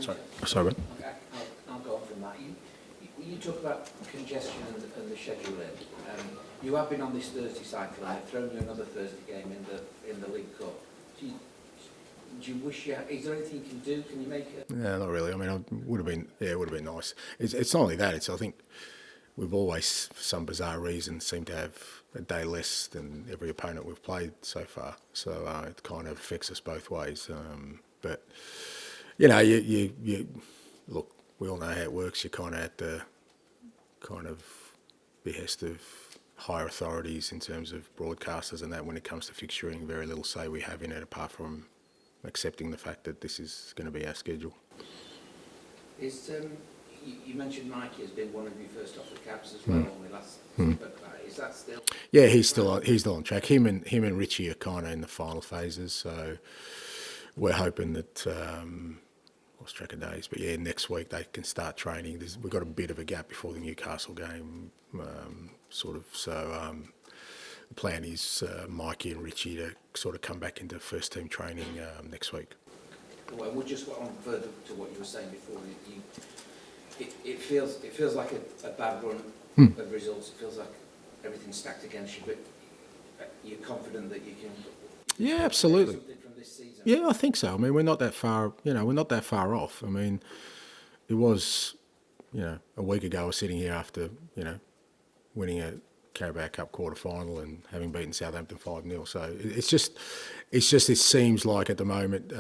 Sorry, man. Okay, I'll go on from that. You talk about congestion and the scheduling. You have been on this Thursday cycle and they've thrown you another Thursday game in the League Cup. Do you wish you? Is there anything you can do? Can you make it? Yeah, not really. I mean, it would have been nice. It's not only that. I think we've always, for some bizarre reason, seemed to have a day less than every opponent we've played so far. So it kind of affects us both ways. But you look. We all know how it works. You're kind of at the kind of behest of higher authorities in terms of broadcasters and that. When it comes to fixturing, very little say we have in it apart from accepting the fact that this is going to be our schedule. You mentioned Mikey has been one of your first off the cabs as well when we last spoke about it. Is that still? Yeah, he's still on track. Him and Richie are kind of in the final phases, so we're hoping that lost track of days, but yeah, next week they can start training. We've got a bit of a gap before the Newcastle game, So the plan is Mikey and Richie to sort of come back into first team training next week. Well, we'll just go on further to what you were saying before. It feels like a bad run of results. It feels like everything's stacked against you, but you're confident that you can. Yeah, absolutely. Something from this season. Yeah, I think so. I mean, we're not that far. We're not that far off. I mean, it was, a week ago I was sitting here after, winning a Carabao Cup quarter final and having beaten Southampton 5-0. So it seems like at the moment,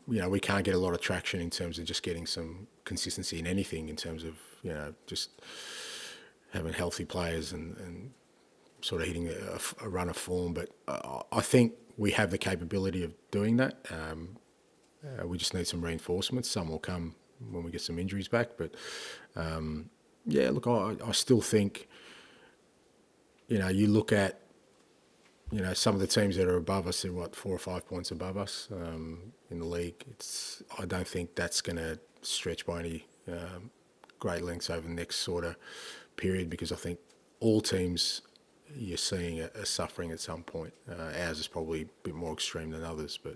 we can't get a lot of traction in terms of just getting some consistency in anything in terms of, just having healthy players and sort of hitting a run of form. But I think we have the capability of doing that. We just need some reinforcements. Some will come when we get some injuries back. But, look, I still think, you look at, some of the teams that are above us are 4 or 5 points above us in the league. I don't think that's going to stretch by any great lengths over the next sort of period, because I think all teams you're seeing are suffering at some point. Ours is probably a bit more extreme than others, but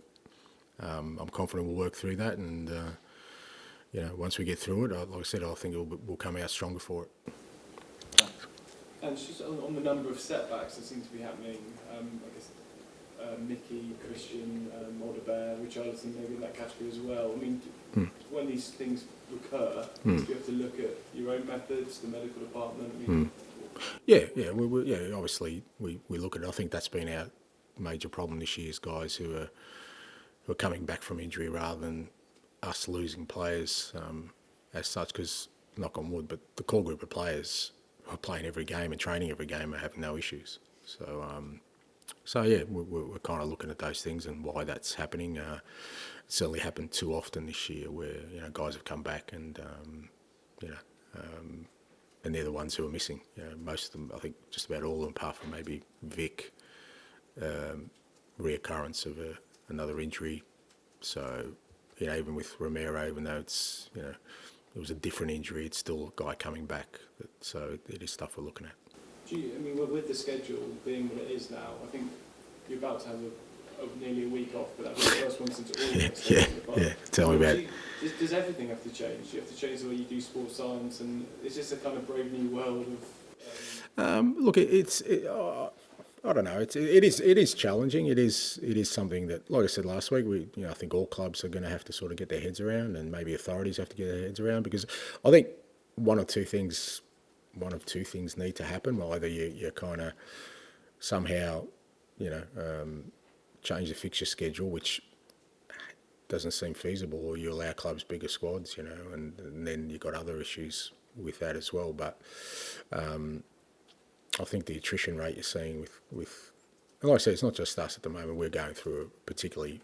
I'm confident we'll work through that. And, once we get through it, like I said, I think we'll come out stronger for it. And just on the number of setbacks that seem to be happening, I guess Mickey, Christian, Alderbear, Richarlison, maybe in that category as well. I mean, when these things recur, do you have to look at your own methods, the medical department? I mean, Obviously, we look at it. I think that's been our major problem this year, is guys who are coming back from injury rather than us losing players as such. Because, knock on wood, but the core group of players who are playing every game and training every game are having no issues. So we're kind of looking at those things and why that's happening. It certainly happened too often this year, where guys have come back and and they're the ones who are missing. Most of them, I think, just about all of them, apart from maybe Vic, reoccurrence of another injury. So even with Romero, even though it's it was a different injury, it's still a guy coming back. So it is stuff we're looking at. With the schedule being what it is now, I think you're about to have nearly a week off, but that's the first one since August. Yeah. Tell me about it. Does everything have to change? You have to change the way you do sports science, and it's just a kind of brave new world of. Look, I don't know. It is challenging. It is something that, like I said last week, I think all clubs are going to have to sort of get their heads around, and maybe authorities have to get their heads around, because I think one of two things need to happen. Well, either you kind of somehow, change the fixture schedule, which doesn't seem feasible, or you allow clubs bigger squads, and then you've got other issues with that as well. But I think the attrition rate you're seeing with, and like I said, it's not just us at the moment. We're going through a particularly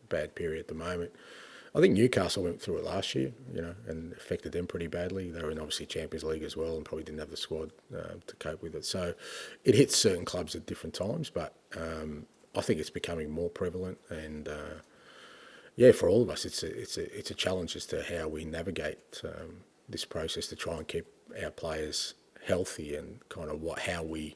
bad period at the moment. I think Newcastle went through it last year, and affected them pretty badly. They were in obviously Champions League as well, and probably didn't have the squad to cope with it. So it hits certain clubs at different times, but I think it's becoming more prevalent. And for all of us, it's a challenge as to how we navigate this process to try and keep our players healthy, and kind of how we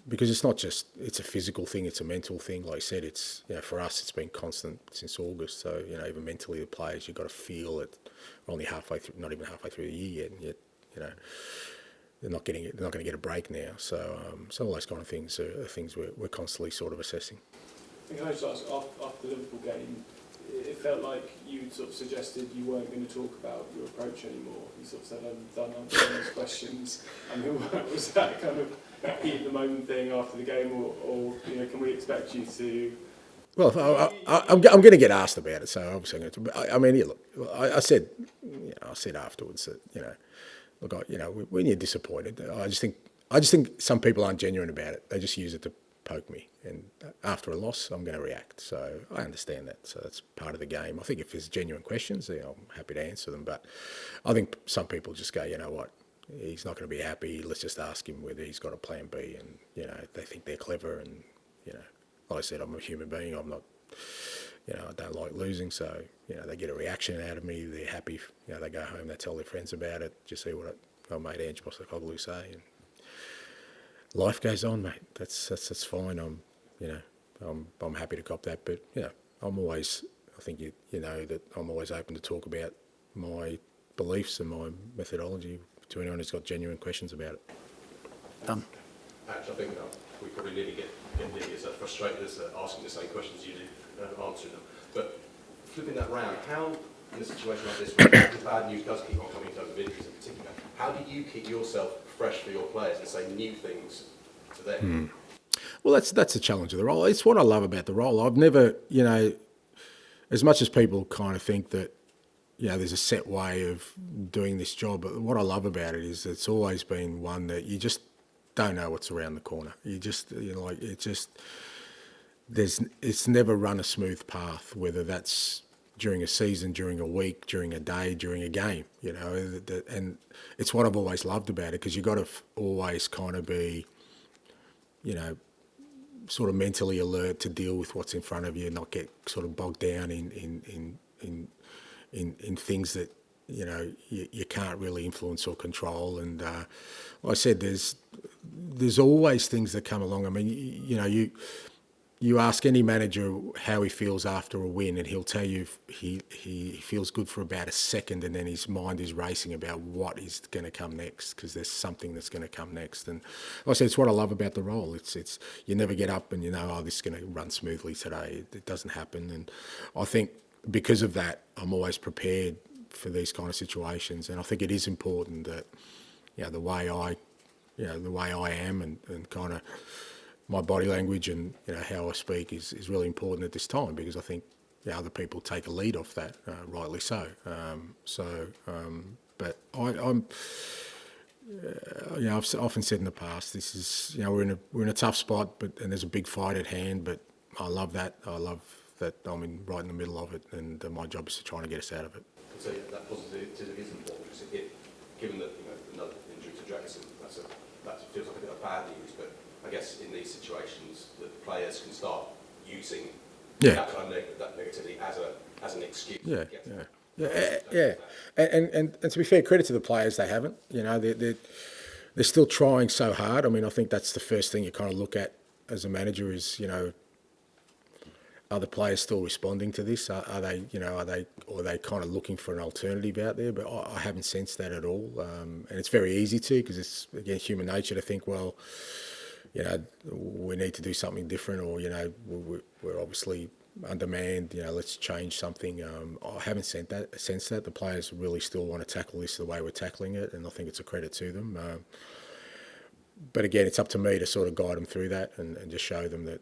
because it's not just, it's a physical thing, it's a mental thing. Like I said, it's, for us, it's been constant since August. So, even mentally, the players, you've got to feel it. We're only halfway through, not even halfway through the year yet, and yet, they're not getting it. They're not going to get a break now. So, all those kind of things are things we're constantly sort of assessing. I think I just asked after the Liverpool game, it felt like you sort of suggested you weren't going to talk about your approach anymore. You sort of said, "I'm done answering those questions." I mean, was that kind of heat of the moment thing after the game, or can we expect you to? Well, I'm going to get asked about it, so obviously I'm going to. I mean, look, I said, I said afterwards that look, when you're disappointed, I just think some people aren't genuine about it. They just use it to poke me, and after a loss, I'm going to react. So I understand that. So that's part of the game. I think if there's genuine questions, I'm happy to answer them. But I think some people just go, you know what, he's not going to be happy. Let's just ask him whether he's got a plan B, and they think they're clever, and like I said, I'm a human being. I'm not. I don't like losing, so they get a reaction out of me. They're happy. They go home. They tell their friends about it. Just see what our mate Ange Postecoglou say. And life goes on, mate. That's fine. I'm happy to cop that, but I'm always. I think you know that I'm always open to talk about my beliefs and my methodology to anyone who's got genuine questions about it. Done. Actually, I think we probably nearly get nearly as frustrated as asking the same questions you do, answering them. But flipping that round, how, in a situation like this, where the bad news does keep on coming in terms of injuries in particular, how do you keep yourself fresh for your players and say new things to them? Well, that's the challenge of the role. It's what I love about the role. I've never, as much as people kind of think that, there's a set way of doing this job, but what I love about it is it's always been one that you just don't know what's around the corner. You just, it's never run a smooth path, whether that's during a season, during a week, during a day, during a game, and it's what I've always loved about it, because you've got to always kind of be, sort of mentally alert to deal with what's in front of you, not get sort of bogged down in things that you can't really influence or control. And like I said, there's always things that come along. I mean, you ask any manager how he feels after a win, and he'll tell you he feels good for about a second, and then his mind is racing about what is going to come next, because there's something that's going to come next. And like I said, it's what I love about the role. It's you never get up and this is going to run smoothly today. It doesn't happen. And I think because of that, I'm always prepared for these kind of situations. And I think it is important that the way I am and kind of my body language and how I speak is really important at this time, because I think other people take a lead off that, rightly so. But I'm I've often said in the past, this is we're in a tough spot, and there's a big fight at hand. But I love that. I love that I'm right in the middle of it, and my job is to try and get us out of it. So that positivity is important, because given that another injury to Jackson, that feels like a bit of bad news, but I guess in these situations, the players can start using that kind of that negativity as an excuse. And to be fair, credit to the players, they haven't. They're still trying so hard. I mean, I think that's the first thing you kind of look at as a manager is are the players still responding to this? Are they kind of looking for an alternative out there? But I haven't sensed that at all. And it's very easy to, because it's again human nature to think, well, we need to do something different, or we're obviously undermanned. Let's change something. I haven't sensed that. The players really still want to tackle this the way we're tackling it, and I think it's a credit to them. But again, it's up to me to sort of guide them through that and just show them that.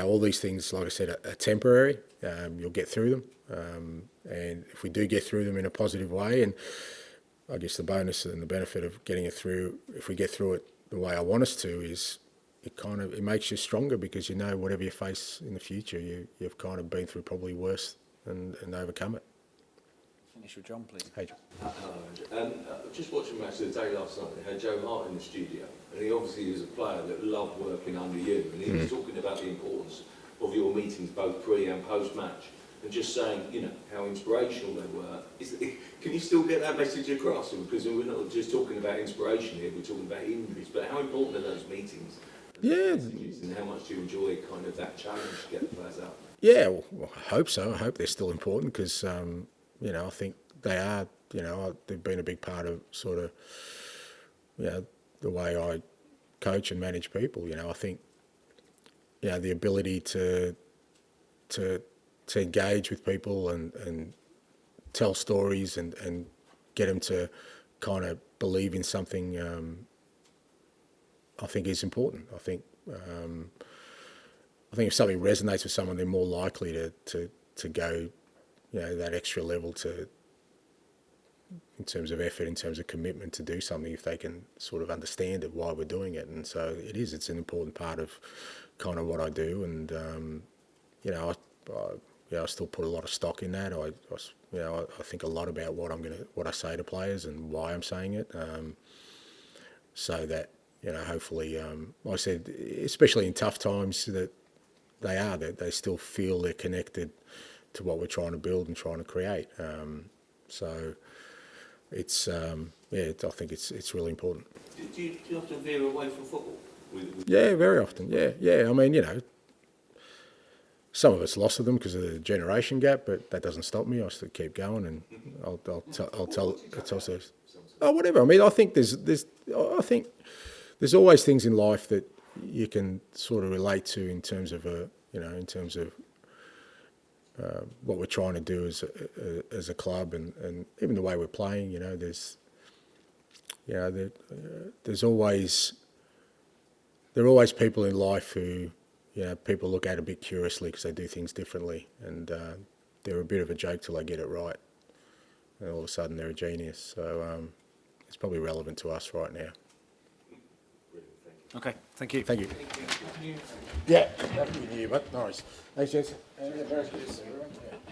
All these things, like I said, are temporary. You'll get through them. And if we do get through them in a positive way, and I guess the bonus and the benefit of getting it through, if we get through it the way I want us to, is it makes you stronger, because whatever you face in the future, you've kind of been through probably worse and overcome it. Finish with John, please. Hey, John. Hello, Andrew. Just watching Match of the Day last night, they had Joe Hart in the studio, and he obviously is a player that loved working under you, and he was talking about the importance of your meetings both pre and post match. and just saying, you know, how inspirational they were. Can you still get that message across? Because we're not just talking about inspiration here, we're talking about injuries, but how important are those meetings? Yeah. And how much do you enjoy kind of that challenge to get the players out? Yeah, well, I hope so. I hope they're still important because, you know, I think they are, you know, they've been a big part of sort of, you know, the way I coach and manage people. You know, I think, you know, the ability to engage with people and tell stories and get them to kind of believe in something, I think is important. I think if something resonates with someone, they're more likely to go, you know, that extra level in terms of effort, in terms of commitment to do something, if they can sort of understand it, why we're doing it. And so it's an important part of kind of what I do. And, you know, I still put a lot of stock in that. I think a lot about what I say to players and why I'm saying it. So that, you know, hopefully, like I said, especially in tough times, that they still feel they're connected to what we're trying to build and trying to create. So it's, I think it's really important. Do you often veer away from football? Yeah, very often. Yeah. I mean, you know, some of it's lost to them because of the generation gap, but that doesn't stop me. I still keep going, and I'll tell stories. Oh, whatever. I mean, I think there's always things in life that you can sort of relate to in terms of what we're trying to do as a club, and even the way we're playing. You know, there are always people in life who, you know, people look at a bit curiously because they do things differently, and they're a bit of a joke till they get it right, and all of a sudden they're a genius. So it's probably relevant to us right now. Okay, thank you. Thank you. Yeah, happy New Year, but nice. Thanks, gents. Very good.